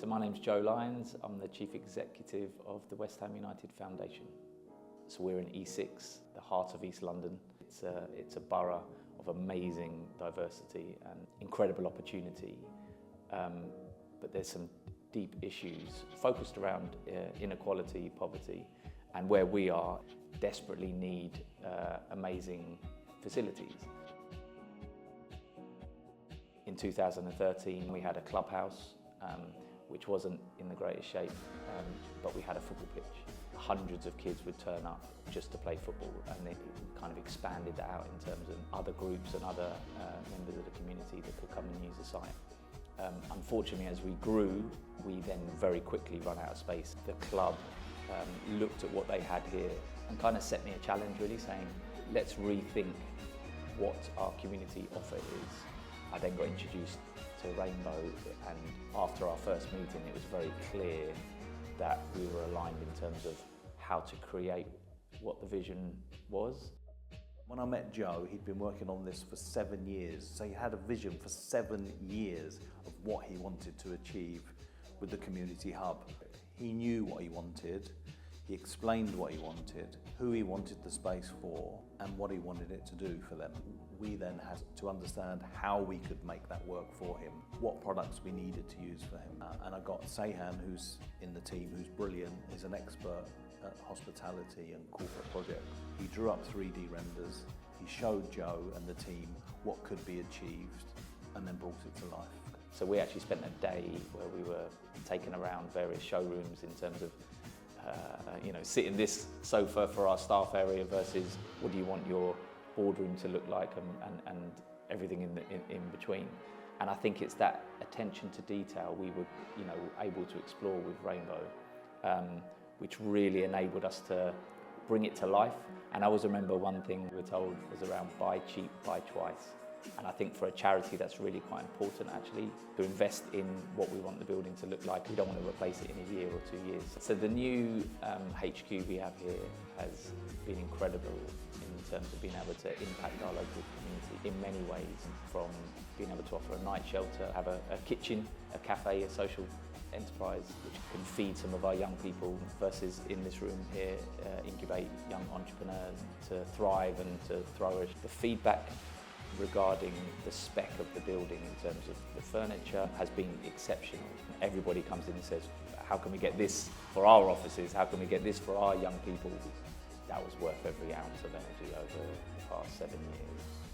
So my name's Joe Lyons. I'm the Chief Executive of the West Ham United Foundation. So we're in E6, the heart of East London. It's a borough of amazing diversity and incredible opportunity. But there's some deep issues focused around inequality, poverty, and where we are desperately need amazing facilities. In 2013, we had a clubhouse, which wasn't in the greatest shape, but we had a football pitch. Hundreds of kids would turn up just to play football, and it kind of expanded out in terms of other groups and other members of the community that could come and use the site. Unfortunately, as we grew, we then very quickly ran out of space. The club looked at what they had here and kind of set me a challenge, really, saying, let's rethink what our community offer is. I then got introduced to Rainbow, and after our first meeting it was very clear that we were aligned in terms of how to create what the vision was. When I met Joe, he'd been working on this for 7 years, so he had a vision for 7 years of what he wanted to achieve with the community hub. He knew what he wanted, he explained what he wanted, who he wanted the space for, and what he wanted it to do for them. We then had to understand how we could make that work for him, what products we needed to use for him. And I got Sayhan, who's in the team, who's brilliant, he's an expert at hospitality and corporate projects. He drew up 3D renders, he showed Joe and the team what could be achieved, and then brought it to life. So we actually spent a day where we were taking around various showrooms in terms of sit in this sofa for our staff area versus what do you want your boardroom to look like, and everything in between. And I think it's that attention to detail we were able to explore with Rainbow, which really enabled us to bring it to life. And I always remember one thing we were told was around buy cheap, buy twice. And I think for a charity that's really quite important, actually, to invest in what we want the building to look like. We don't want to replace it in a year or 2 years. So the new HQ we have here has been incredible in terms of being able to impact our local community in many ways, from being able to offer a night shelter, have a kitchen, a cafe, a social enterprise which can feed some of our young people, versus in this room here, incubate young entrepreneurs to thrive and to flourish. The feedback regarding the spec of the building in terms of the furniture has been exceptional. Everybody comes in and says, how can we get this for our offices? How can we get this for our young people? That was worth every ounce of energy over the past 7 years.